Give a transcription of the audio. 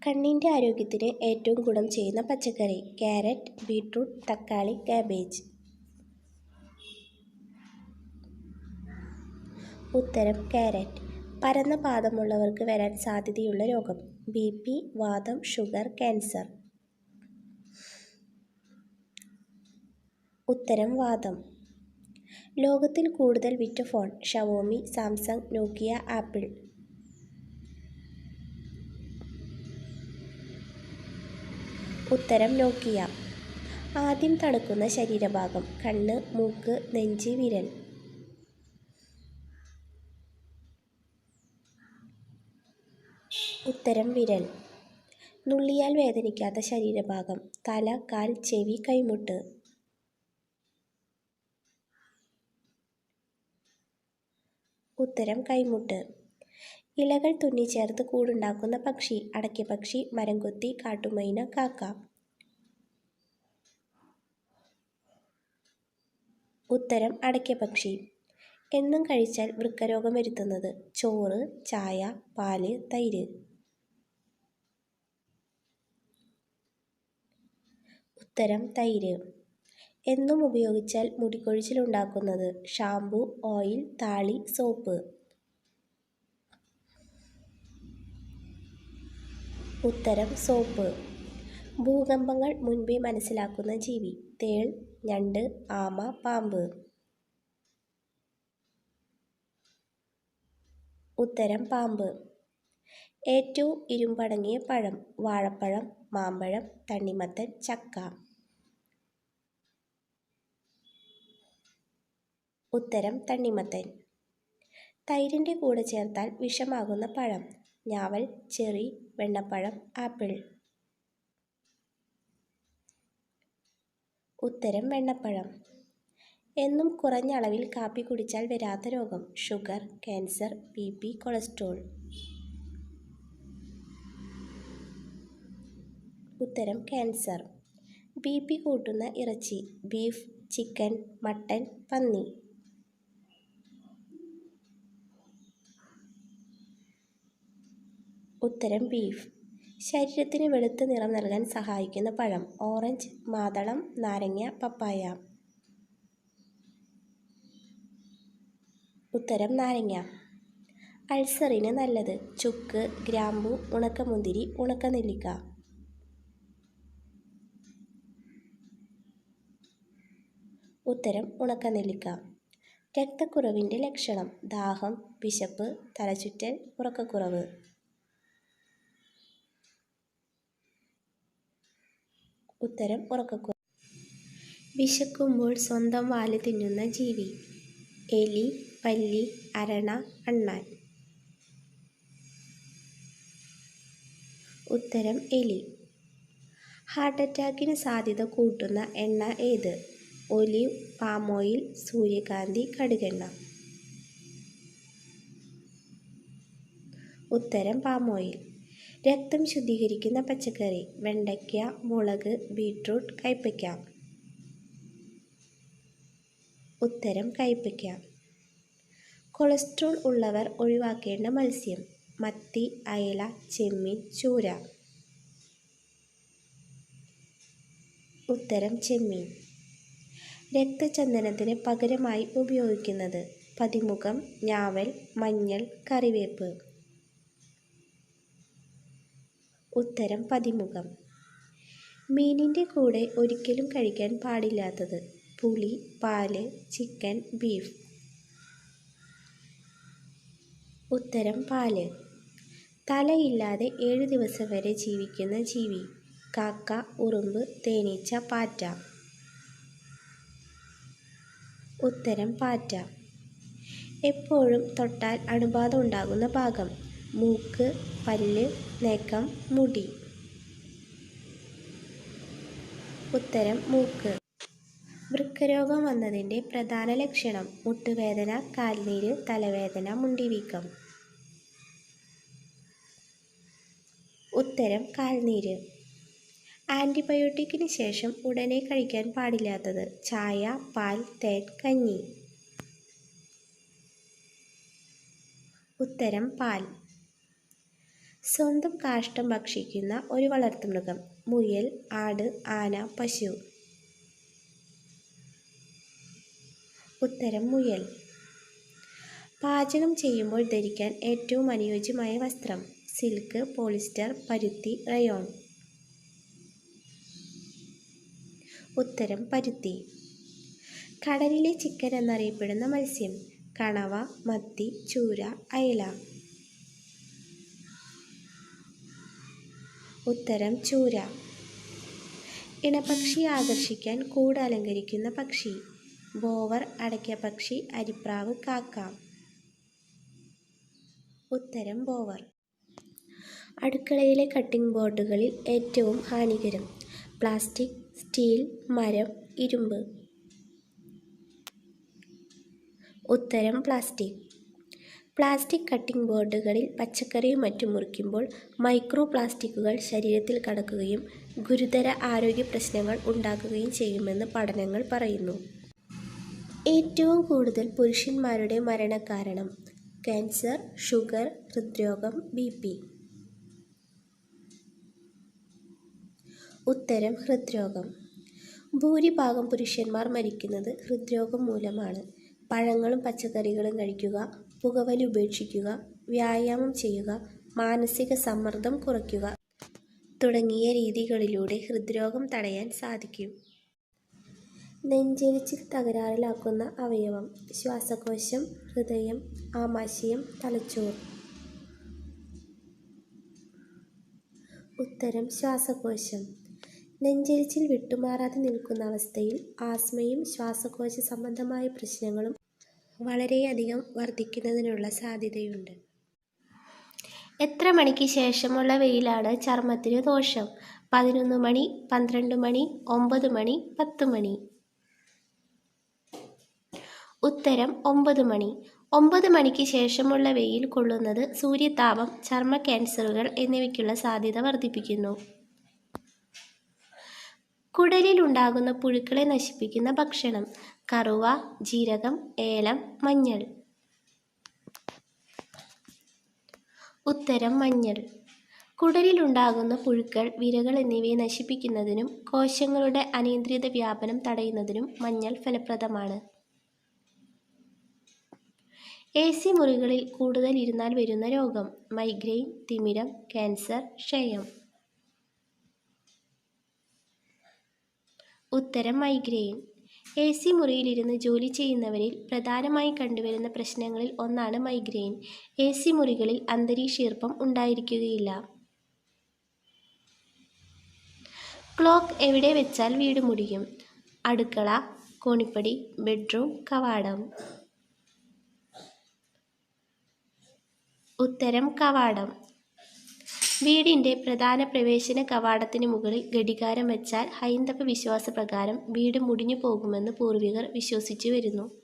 കണ്ണിൻ്റെ ആരോഗ്യത്തിന് ഏറ്റവും ഗുണം ചെയ്യുന്ന പച്ചക്കറി: ക്യാരറ്റ്, ബീട്രൂട്ട്, തക്കാളി, കാബേജ്. ഉത്തരം ക്യാരറ്റ്. പരന്ന പാദമുള്ളവർക്ക് വരാൻ സാധ്യതയുള്ള രോഗം: BP, വാതം, ഷുഗർ, ക്യാൻസർ. ഉത്തരം വാതം. ലോകത്തിൽ കൂടുതൽ വിറ്റ ഫോൺ: ഷവോമി, സാംസങ്, നോക്കിയ, ആപ്പിൾ. ഉത്തരം നോക്കിയ. ആദ്യം തണുക്കുന്ന ശരീരഭാഗം: കണ്ണ്, മൂക്ക്, നെഞ്ച്, വിരൽ. ഉത്തരം വിരൽ. നുള്ളിയാൽ വേദനിക്കാത്ത ശരീരഭാഗം: തല, കാൽ, ചെവി, കൈമുട്ട്. ഉത്തരം കൈമുട്ട്. ഇലകൾ തുന്നിച്ചേർത്ത് കൂടുണ്ടാക്കുന്ന പക്ഷി: അടയ്ക്കപ്പക്ഷി, മരംകൊത്തി, കാട്ടുമൈന, കാക്ക. ഉത്തരം അടയ്ക്കപ്പക്ഷി. എന്നും കഴിച്ചാൽ വൃക്കരോഗം വരുത്തുന്നത്: ചോറ്, ചായ, പാല്, തൈര്. ഉത്തരം തൈര്. എന്നും ഉപയോഗിച്ചാൽ മുടികൊഴിച്ചിലുണ്ടാക്കുന്നത്: ഷാംപൂ, ഓയിൽ, താളി, സോപ്പ്. ഉത്തരം സോപ്പ്. ഭൂകമ്പങ്ങൾ മുൻപേ മനസ്സിലാക്കുന്ന ജീവി: തേൾ, ഞണ്ട്, ആമ, പാമ്പ്. ഉത്തരം പാമ്പ്. ഏറ്റവും ഇരുമ്പടങ്ങിയ പഴം: വാഴപ്പഴം, മാമ്പഴം, തണ്ണിമത്തൻ, ചക്ക. ഉത്തരം തണ്ണിമത്തൻ. തൈരിൻ്റെ കൂടെ ചേർത്താൽ വിഷമാകുന്ന പഴം: ഞാവൽ, ചെറി, വെണ്ണപ്പഴം, ആപ്പിൾ. ഉത്തരം വെണ്ണപ്പഴം. എന്നും കുറഞ്ഞ അളവിൽ കാപ്പി കുടിച്ചാൽ വരാത്ത രോഗം: ഷുഗർ, ക്യാൻസർ, BP, കൊളസ്ട്രോൾ. ഉത്തരം ക്യാൻസർ. BP കൂട്ടുന്ന ഇറച്ചി: ബീഫ്, ചിക്കൻ, മട്ടൻ, പന്നി. ഉത്തരം ബീഫ്. ശരീരത്തിന് വെളുത്ത നിറം നൽകാൻ സഹായിക്കുന്ന പഴം: ഓറഞ്ച്, മാതളം, നാരങ്ങ, പപ്പായ. ഉത്തരം നാരങ്ങ. അൾസറിന് നല്ലത്: ചുക്ക്, ഗ്രാമ്പു, ഉണക്കമുന്തിരി, ഉണക്കനെല്ലിക്ക. ഉത്തരം ഉണക്കനെല്ലിക്ക. രക്തക്കുറവിൻ്റെ ലക്ഷണം: ദാഹം, വിശപ്പ്, തലചുറ്റൽ, ഉറക്കക്കുറവ്. ഉത്തരം ഉറക്കക്കുറവ്. വിശക്കുമ്പോൾ സ്വന്തം വാല് തിന്നുന്ന ജീവി: എലി, പല്ലി, അരണ, അണ്ണാൻ. ഉത്തരം എലി. ഹാർട്ട് അറ്റാക്കിന് സാധ്യത കൂട്ടുന്ന എണ്ണ ഏത്? ഒലിവ്, പാം ഓയിൽ, സൂര്യകാന്തി, കടുകെണ്ണ. ഉത്തരം പാം ഓയിൽ. രക്തം ശുദ്ധീകരിക്കുന്ന പച്ചക്കറി: വെണ്ടയ്ക്ക, മുളക്, ബീട്രൂട്ട്, കൈപ്പയ്ക്ക. ഉത്തരം കൈപ്പയ്ക്ക. കൊളസ്ട്രോൾ ഉള്ളവർ ഒഴിവാക്കേണ്ട മത്സ്യം: മത്തി, അയല, ചെമ്മീൻ, ചൂര. ഉത്തരം ചെമ്മീൻ. രക്തചന്ദനത്തിന് പകരമായി ഉപയോഗിക്കുന്നത്: പതിമുഖം, ഞാവൽ, മഞ്ഞൾ, കറിവേപ്പ്. ഉത്തരം പതിമുഖം. മീനിൻ്റെ കൂടെ ഒരിക്കലും കഴിക്കാൻ പാടില്ലാത്തത്: പുളി, പാല്, ചിക്കൻ, ബീഫ്. ഉത്തരം പാല്. തലയില്ലാതെ 7 ദിവസം വരെ ജീവിക്കുന്ന ജീവി: കാക്ക, ഉറുമ്പ്, തേനീച്ച, പാറ്റ. ഉത്തരം പാറ്റ. എപ്പോഴും തൊട്ടാൽ അണുബാധ ഉണ്ടാകുന്ന ഭാഗം: മൂക്ക്, പല്ല്, നഖം, മുടി. ഉത്തരം മൂക്ക്. വൃക്കരോഗം വന്നതിൻ്റെ പ്രധാന ലക്ഷണം: മുട്ടുവേദന, കാൽനീര്, തലവേദന, മുണ്ടിവീക്കം. ഉത്തരം കാൽനീര്. ആൻറ്റിബയോട്ടിക്കിന് ശേഷം ഉടനെ കഴിക്കാൻ പാടില്ലാത്തത്: ചായ, പാൽ, തേൻ, കഞ്ഞി. ഉത്തരം പാൽ. സ്വന്തം കാഷ്ടം ഭക്ഷിക്കുന്ന ഒരു വളർത്തുമൃഗം. മുയൽ, ആട്, ആന, പശു. ഉത്തരം മുയൽ. പാചകം ചെയ്യുമ്പോൾ ധരിക്കാൻ ഏറ്റവും അനുയോജ്യമായ വസ്ത്രം. സിൽക്ക്, പോളിസ്റ്റർ, പരുത്തി, റയോൺ. ഉത്തരം പരുത്തി. കടലിലെ ചിക്കൻ എന്നറിയപ്പെടുന്ന മത്സ്യം. കണവ, മത്തി, ചൂര, അയല. ഉത്തരം ചൂര. ഇണപക്ഷിയെ ആകർഷിക്കാൻ കൂട് അലങ്കരിക്കുന്ന പക്ഷി. ബോവർ, അടയ്ക്കപ്പക്ഷി, അരിപ്രാവ്, കാക്ക. ഉത്തരം ബോവർ. അടുക്കളയിലെ കട്ടിംഗ് ബോർഡുകളിൽ ഏറ്റവും ഹാനികരം. പ്ലാസ്റ്റിക്, സ്റ്റീൽ, മരം, ഇരുമ്പ്. ഉത്തരം പ്ലാസ്റ്റിക്. പ്ലാസ്റ്റിക് കട്ടിംഗ് ബോർഡുകളിൽ പച്ചക്കറിയും മറ്റും മുറിക്കുമ്പോൾ മൈക്രോ പ്ലാസ്റ്റിക്കുകൾ ശരീരത്തിൽ കടക്കുകയും ഗുരുതര ആരോഗ്യ പ്രശ്നങ്ങൾ ഉണ്ടാക്കുകയും ചെയ്യുമെന്ന് പഠനങ്ങൾ പറയുന്നു. ഏറ്റവും കൂടുതൽ പുരുഷന്മാരുടെ മരണകാരണം. ക്യാൻസർ, ഷുഗർ, ഹൃദ്രോഗം, BP. ഉത്തരം ഹൃദ്രോഗം. ഭൂരിഭാഗം പുരുഷന്മാർ മരിക്കുന്നത് ഹൃദ്രോഗം മൂലമാണ്. പഴങ്ങളും പച്ചക്കറികളും കഴിക്കുക, പുകവലി ഉപേക്ഷിക്കുക, വ്യായാമം ചെയ്യുക, മാനസിക സമ്മർദ്ദം കുറയ്ക്കുക തുടങ്ങിയ രീതികളിലൂടെ ഹൃദ്രോഗം തടയാൻ സാധിക്കും. നെഞ്ചെരിച്ചിൽ തകരാറിലാക്കുന്ന അവയവം. ശ്വാസകോശം, ഹൃദയം, ആമാശയം, തലച്ചോർ. ഉത്തരം ശ്വാസകോശം. നെഞ്ചെരിച്ചിൽ വിട്ടുമാറാതെ നിൽക്കുന്ന അവസ്ഥയിൽ ആസ്മയും ശ്വാസകോശ സംബന്ധമായ പ്രശ്നങ്ങളും വളരെയധികം വർദ്ധിക്കുന്നതിനുള്ള സാധ്യതയുണ്ട്. എത്ര മണിക്ക് ശേഷമുള്ള വെയിലാണ് ചർമ്മത്തിന് ദോഷം? 11 മണി, 12 മണി, 9 മണി, 10 മണി. ഉത്തരം 9 മണി. 9 മണിക്ക് ശേഷമുള്ള വെയിൽ കൊള്ളുന്നത് സൂര്യതാപം, ചർമ്മ ക്യാൻസറുകൾ എന്നിവയ്ക്കുള്ള സാധ്യത വർദ്ധിപ്പിക്കുന്നു. കുടലിൽ ഉണ്ടാകുന്ന പുഴുക്കളെ നശിപ്പിക്കുന്ന ഭക്ഷണം. കറുവ, ജീരകം, ഏലം, മഞ്ഞൾ. ഉത്തരം മഞ്ഞൾ. കുടലിലുണ്ടാകുന്ന പുഴുക്കൾ, വിരകൾ എന്നിവയെ നശിപ്പിക്കുന്നതിനും കോശങ്ങളുടെ അനിയന്ത്രിത വ്യാപനം തടയുന്നതിനും മഞ്ഞൾ ഫലപ്രദമാണ്. AC മുറികളിൽ കൂടുതൽ ഇരുന്നാൽ വരുന്ന രോഗം. മൈഗ്രെയിൻ, തിമിരം, ക്യാൻസർ, ക്ഷയം. ഉത്തരം മൈഗ്രെയിൻ. AC മുറിയിലിരുന്ന് ജോലി ചെയ്യുന്നവരിൽ പ്രധാനമായി കണ്ടുവരുന്ന പ്രശ്നങ്ങളിൽ ഒന്നാണ് മൈഗ്രെയിൻ. AC മുറികളിൽ അന്തരീക്ഷ ഈർപ്പം ഉണ്ടായിരിക്കുകയില്ല. ക്ലോക്ക് എവിടെ വെച്ചാൽ വീട് മുടിയും? അടുക്കള, കോണിപ്പടി, ബെഡ്റൂം, കവാടം. ഉത്തരം കവാടം. വീടിൻ്റെ പ്രധാന പ്രവേശന കവാടത്തിന് മുകളിൽ ഘടികാരം വെച്ചാൽ ഹൈന്ദവ വിശ്വാസപ്രകാരം വീട് മുടിഞ്ഞു പോകുമെന്ന് പൂർവികർ വിശ്വസിച്ചു വരുന്നു.